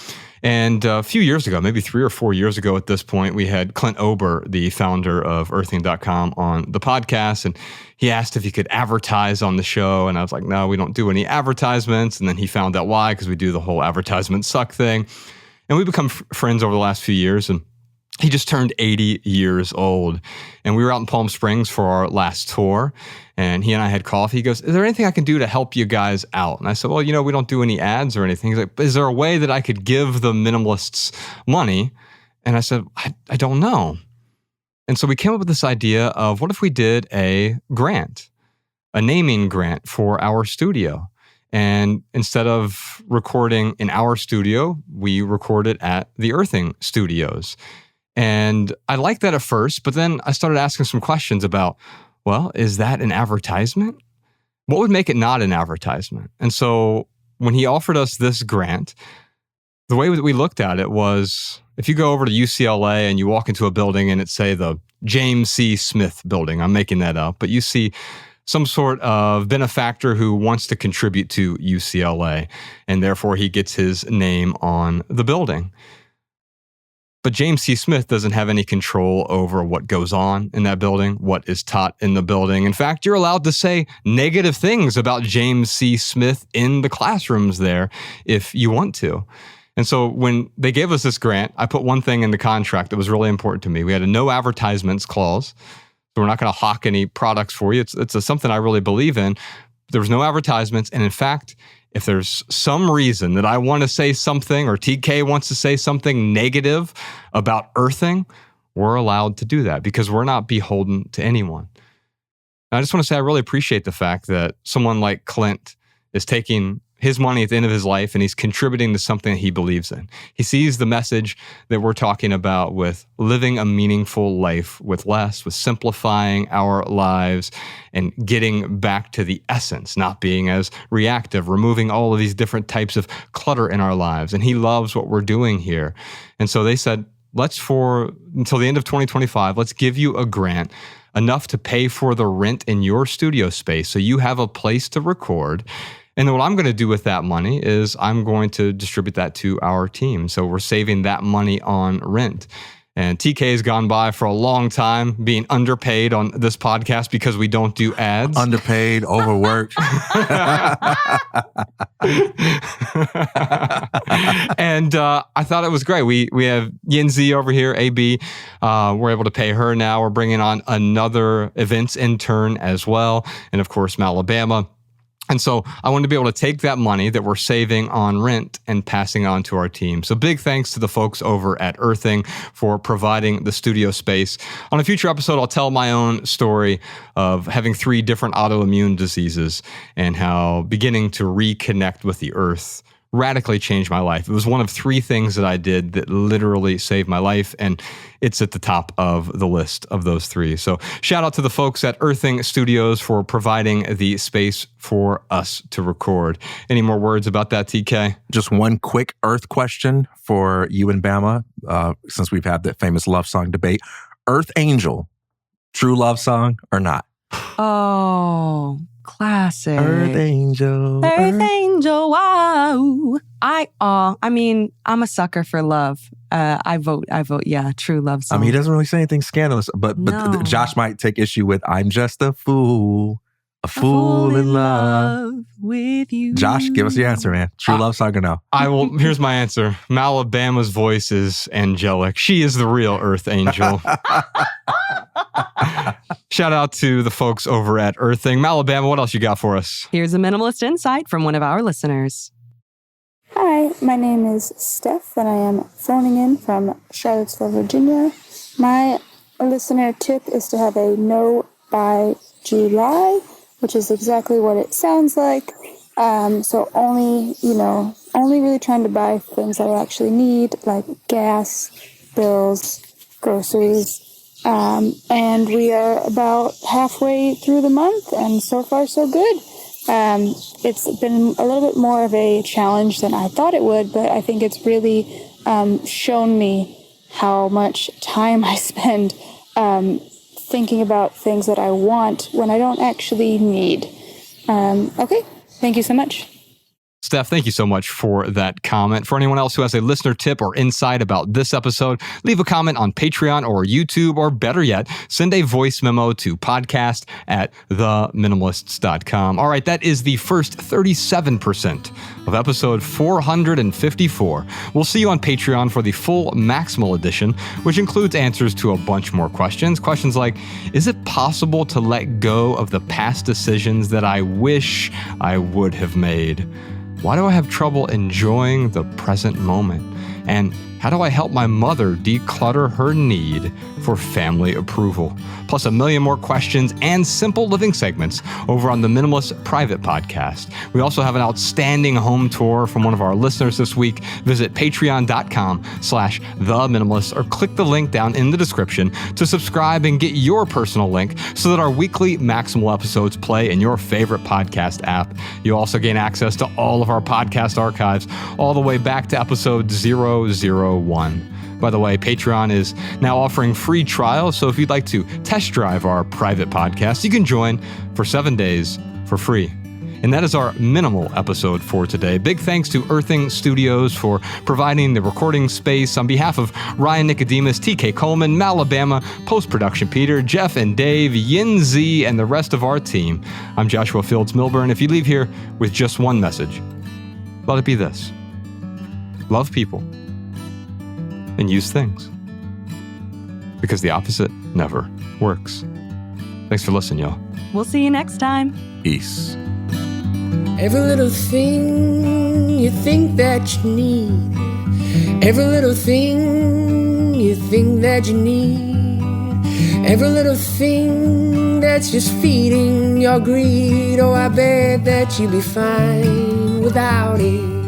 And a few years ago, maybe 3 or 4 years ago at this point, we had Clint Ober, the founder of earthing.com, on the podcast. And he asked if he could advertise on the show. And I was like, no, we don't do any advertisements. And then he found out why, because we do the whole advertisement suck thing. And we've become friends over the last few years. And he just turned 80 years old. And we were out in Palm Springs for our last tour. And he and I had coffee. He goes, is there anything I can do to help you guys out? And I said, well, we don't do any ads or anything. He's like, is there a way that I could give the Minimalists money? And I said, I don't know. And so we came up with this idea of what if we did a grant, a naming grant for our studio. And instead of recording in our studio, we recorded at the Earthing Studios. And I liked that at first, but then I started asking some questions about, well, is that an advertisement? What would make it not an advertisement? And so when he offered us this grant, the way that we looked at it was, if you go over to UCLA and you walk into a building and it's, say, the James C. Smith building, I'm making that up, but you see some sort of benefactor who wants to contribute to UCLA, and therefore he gets his name on the building. But James C. Smith doesn't have any control over what goes on in that building, what is taught in the building. In fact, you're allowed to say negative things about James C. Smith in the classrooms there if you want to. And so when they gave us this grant, I put one thing in the contract that was really important to me. We had a no advertisements clause. So we're not going to hawk any products for you. It's something I really believe in. There was no advertisements. And in fact, if there's some reason that I want to say something or TK wants to say something negative about earthing, we're allowed to do that because we're not beholden to anyone. And I just want to say I really appreciate the fact that someone like Clint is taking his money at the end of his life and he's contributing to something that he believes in. He sees the message that we're talking about with living a meaningful life with less, with simplifying our lives and getting back to the essence, not being as reactive, removing all of these different types of clutter in our lives. And he loves what we're doing here. And so they said, until the end of 2025, let's give you a grant enough to pay for the rent in your studio space so you have a place to record. And then what I'm going to do with that money is I'm going to distribute that to our team. So we're saving that money on rent. And TK has gone by for a long time being underpaid on this podcast because we don't do ads. Underpaid, overworked. And I thought it was great. We have Yinzi over here, AB. We're able to pay her now. We're bringing on another events intern as well. And of course, Malabama. And so I want to be able to take that money that we're saving on rent and passing on to our team. So big thanks to the folks over at Earthing for providing the studio space. On a future episode, I'll tell my own story of having 3 different autoimmune diseases and how beginning to reconnect with the earth radically changed my life. It was one of 3 things that I did that literally saved my life, and it's at the top of the list of those 3. So shout out to the folks at Earthing Studios for providing the space for us to record. Any more words about that, TK? Just one quick Earth question for you and Bama, since we've had that famous love song debate. Earth Angel, true love song or not? Oh, classic. Earth Angel. Earth Angel, wow. I mean, I'm a sucker for love. I vote, yeah, true love song. I mean, he doesn't really say anything scandalous, but No. Josh might take issue with I'm just a fool in love with you. Josh, give us your answer, man. True love song or no? I will. Here's my answer. Malabama's voice is angelic. She is the real Earth Angel. Shout out to the folks over at Earthing. Malabama, what else you got for us? Here's a minimalist insight from one of our listeners. Hi, my name is Steph, and I am phoning in from Charlottesville, Virginia. My listener tip is to have a no by July, which is exactly what it sounds like. So only really trying to buy things that I actually need, like gas, bills, groceries. And we are about halfway through the month, and so far so good. It's been a little bit more of a challenge than I thought it would, but I think it's really shown me how much time I spend thinking about things that I want when I don't actually need. Okay, thank you so much. Steph, thank you so much for that comment. For anyone else who has a listener tip or insight about this episode, leave a comment on Patreon or YouTube, or better yet, send a voice memo to podcast@theminimalists.com. All right, that is the first 37% of episode 454. We'll see you on Patreon for the full Maximal edition, which includes answers to a bunch more questions. Questions like, is it possible to let go of the past decisions that I wish I would have made? Why do I have trouble enjoying the present moment? And how do I help my mother declutter her need for family approval? Plus a million more questions and simple living segments over on the Minimalist Private Podcast. We also have an outstanding home tour from one of our listeners this week. Visit patreon.com/theminimalists or click the link down in the description to subscribe and get your personal link so that our weekly Maximal episodes play in your favorite podcast app. You also gain access to all of our podcast archives all the way back to episode 001. By the way, Patreon is now offering free trials, so if you'd like to test drive our private podcast, you can join for 7 days for free. And that is our minimal episode for today. Big thanks to Earthing Studios for providing the recording space. On behalf of Ryan Nicodemus, TK Coleman, Malabama, post-production Peter, Jeff and Dave, Yin Z, and the rest of our team, I'm Joshua Fields Milburn. If you leave here with just one message, let it be this: love people and use things, because the opposite never works. Thanks for listening, y'all. We'll see you next time. Peace. Every little thing you think that you need, every little thing you think that you need, every little thing that's just feeding your greed. Oh, I bet that you'd be fine without it.